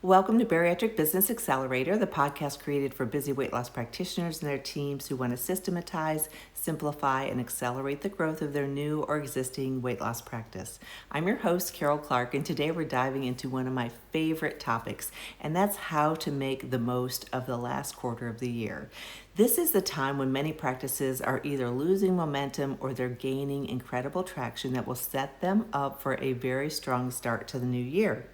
Welcome to Bariatric Business Accelerator, the podcast created for busy weight loss practitioners and their teams who want to systematize, simplify, and accelerate the growth of their new or existing weight loss practice. I'm your host, Karol Clark, and today we're diving into one of my favorite topics, and that's how to make the most of the last quarter of the year. This is the time when many practices are either losing momentum or they're gaining incredible traction that will set them up for a very strong start to the new year.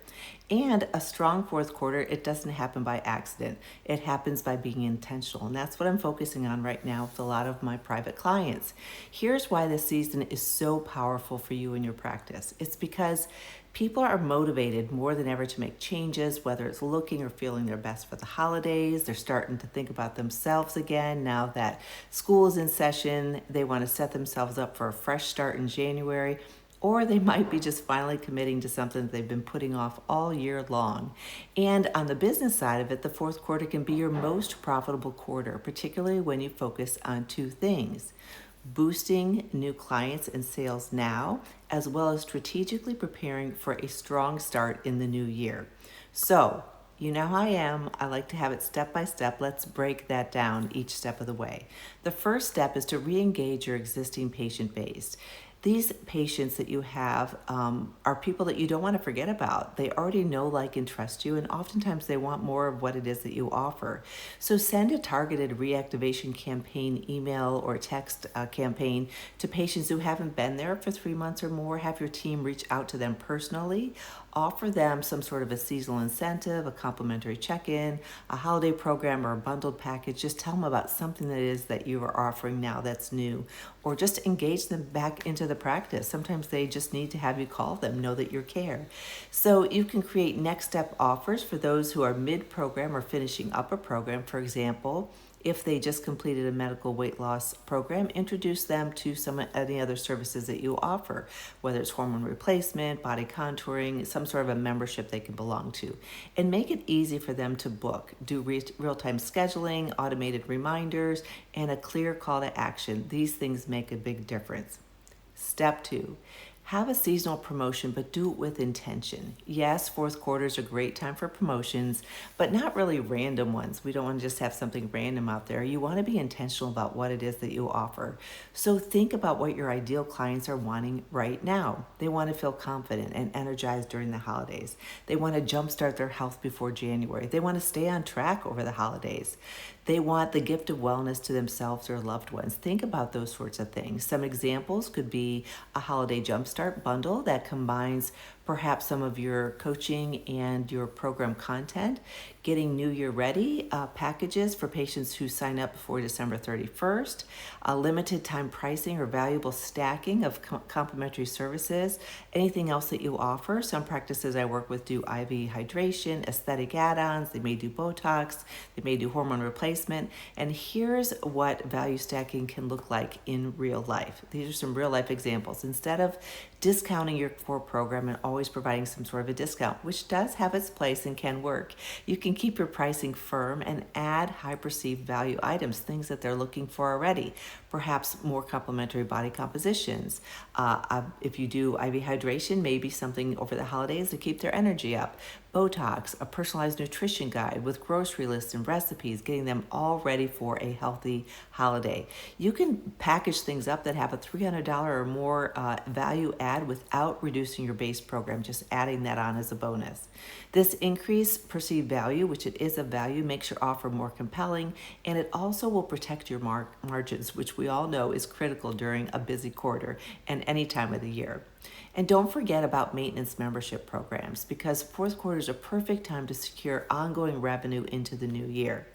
And a strong fourth quarter, it doesn't happen by accident. It happens by being intentional. And that's what I'm focusing on right now with a lot of my private clients. Here's why this season is so powerful for you in your practice. It's because people are motivated more than ever to make changes, whether it's looking or feeling their best for the holidays. They're starting to think about themselves again now that school is in session. They want to set themselves up for a fresh start in January. Or they might be just finally committing to something that they've been putting off all year long. And on the business side of it, the fourth quarter can be your most profitable quarter, particularly when you focus on two things: boosting new clients and sales now, as well as strategically preparing for a strong start in the new year. So, you know how I am. I like to have it step by step. Let's break that down each step of the way. The first step is to re-engage your existing patient base. These patients that you have are people that you don't want to forget about. They already know, like, and trust you, and oftentimes they want more of what it is that you offer. So send a targeted reactivation campaign, email or text campaign to patients who haven't been there for 3 months or more. Have your team reach out to them personally. Offer them some sort of a seasonal incentive, a complimentary check-in, a holiday program, or a bundled package. Just tell them about something that is that you are offering now that's new, or just engage them back into the practice. Sometimes they just need to have you call them, know that you care. So you can create next step offers for those who are mid-program or finishing up a program. For example, if they just completed a medical weight loss program, introduce them to any other services that you offer, whether it's hormone replacement, body contouring, some sort of a membership they can belong to. And make it easy for them to book. Do real-time scheduling, automated reminders, and a clear call to action. These things make a big difference. Step 2. Have a seasonal promotion, but do it with intention. Yes, fourth quarter is a great time for promotions, but not really random ones. We don't want to just have something random out there. You want to be intentional about what it is that you offer. So think about what your ideal clients are wanting right now. They want to feel confident and energized during the holidays. They want to jumpstart their health before January. They want to stay on track over the holidays. They want the gift of wellness to themselves or loved ones. Think about those sorts of things. Some examples could be a holiday jumpstart bundle that combines perhaps some of your coaching and your program content, getting New Year ready packages for patients who sign up before December 31st, limited time pricing or valuable stacking of complimentary services, anything else that you offer. Some practices I work with do IV hydration, aesthetic add-ons, they may do Botox, they may do hormone replacement, and here's what value stacking can look like in real life. These are some real life examples. Instead of discounting your core program and always providing some sort of a discount, which does have its place and can work, you can keep your pricing firm and add high perceived value items, things that they're looking for already. Perhaps more complementary body compositions. If you do IV hydration, maybe something over the holidays to keep their energy up. Botox, a personalized nutrition guide with grocery lists and recipes, getting them all ready for a healthy holiday. You can package things up that have a $300 or more value add without reducing your base program, just adding that on as a bonus. This increased perceived value, which it is a value, makes your offer more compelling, and it also will protect your margins, which we all know is critical during a busy quarter and any time of the year. And don't forget about maintenance membership programs, because fourth quarter is a perfect time to secure ongoing revenue into the new year.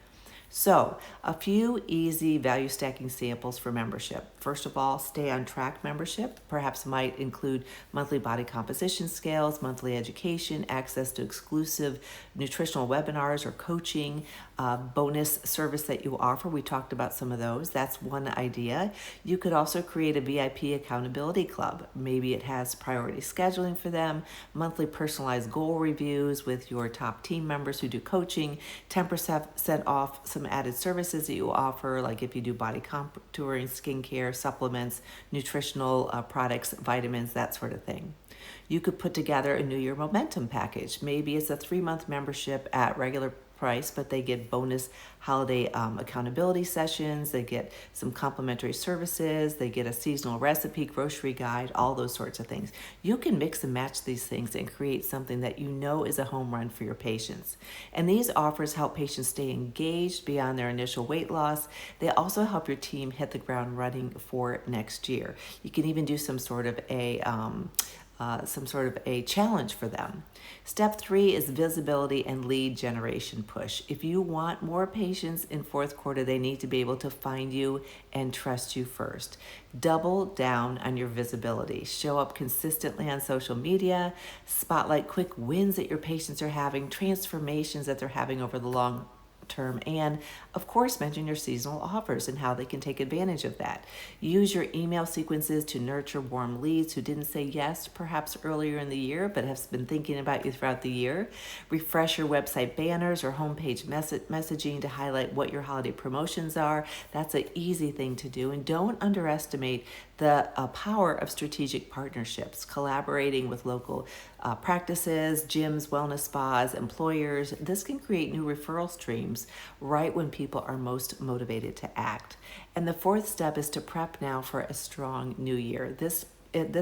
So, a few easy value stacking samples for membership. First of all, stay on track membership perhaps might include monthly body composition scales, monthly education, access to exclusive nutritional webinars or coaching, bonus service that you offer. We talked about some of those. That's one idea. You could also create a VIP accountability club. Maybe it has priority scheduling for them, monthly personalized goal reviews with your top team members who do coaching, 10% off some added services that you offer, like if you do body contouring, skincare, supplements, nutritional products, vitamins, that sort of thing. You could put together a New Year momentum package. Maybe it's a 3-month membership at regular price, but they get bonus holiday accountability sessions. They get some complimentary services. They get a seasonal recipe, grocery guide, all those sorts of things. You can mix and match these things and create something that you know is a home run for your patients. And these offers help patients stay engaged beyond their initial weight loss. They also help your team hit the ground running for next year. You can even do some sort of a challenge for them. Step 3 is visibility and lead generation push. If you want more patients in fourth quarter, they need to be able to find you and trust you first. Double down on your visibility. Show up consistently on social media. Spotlight quick wins that your patients are having, transformations that they're having over the long term, and of course mention your seasonal offers and how they can take advantage of that. Use your email sequences to nurture warm leads who didn't say yes perhaps earlier in the year but have been thinking about you throughout the year. Refresh your website banners or homepage messaging to highlight what your holiday promotions are. That's an easy thing to do, and don't underestimate the power of strategic partnerships, collaborating with local practices, gyms, wellness spas, employers. This can create new referral streams right when people are most motivated to act. And the fourth step is to prep now for a strong new year. This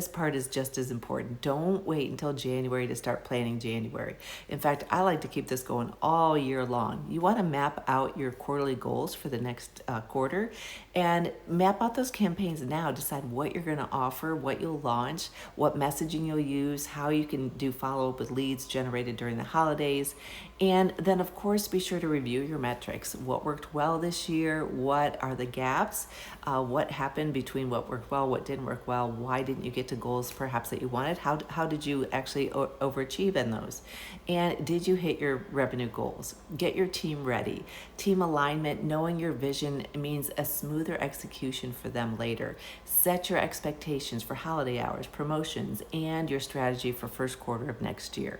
part is just as important. Don't wait until January to start planning January. In fact, I like to keep this going all year long. You want to map out your quarterly goals for the next quarter and map out those campaigns now. Decide what you're going to offer, what you'll launch, what messaging you'll use, how you can do follow-up with leads generated during the holidays. And then, of course, be sure to review your metrics. What worked well this year? What are the gaps? What happened between what worked well, what didn't work well? Why didn't you get to goals perhaps that you wanted? How did you actually overachieve in those? And did you hit your revenue goals? Get your team ready. Team alignment, knowing your vision means a smoother execution for them later. Set your expectations for holiday hours, promotions, and your strategy for first quarter of next year.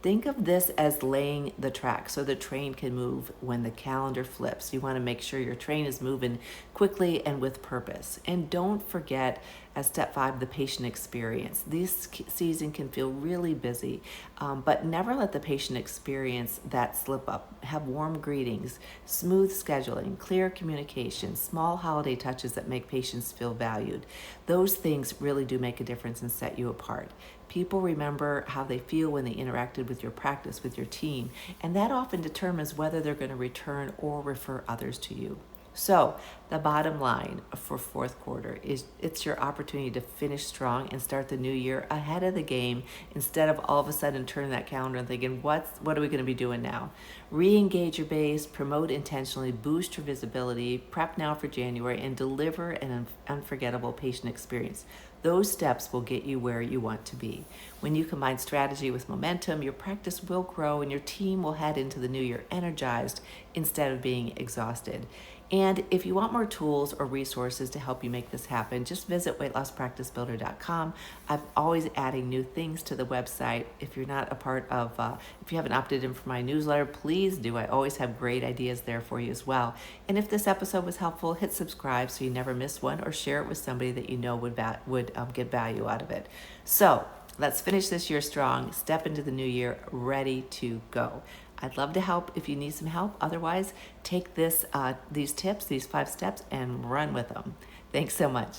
Think of this as laying the track so the train can move when the calendar flips. You want to make sure your train is moving quickly and with purpose. And don't forget, as step 5, the patient experience. This season can feel really busy, but never let the patient experience that slip up. Have warm greetings, smooth scheduling, clear communication, small holiday touches that make patients feel valued. Those things really do make a difference and set you apart. People remember how they feel when they interacted with your practice, with your team, and that often determines whether they're going to return or refer others to you. So the bottom line for fourth quarter is it's your opportunity to finish strong and start the new year ahead of the game instead of all of a sudden turning that calendar and thinking, what are we going to be doing now? Re-engage your base, promote intentionally, boost your visibility, prep now for January, and deliver an unforgettable patient experience. Those steps will get you where you want to be. When you combine strategy with momentum, your practice will grow and your team will head into the new year energized instead of being exhausted. And if you want more tools or resources to help you make this happen, just visit weightlosspracticebuilder.com. I'm always adding new things to the website. If you're not a part of, if you haven't opted in for my newsletter, please do. I always have great ideas there for you as well. And if this episode was helpful, hit subscribe so you never miss one, or share it with somebody that you know would get value out of it. So let's finish this year strong, step into the new year ready to go. I'd love to help if you need some help. Otherwise, take these tips, these 5 steps, and run with them. Thanks so much.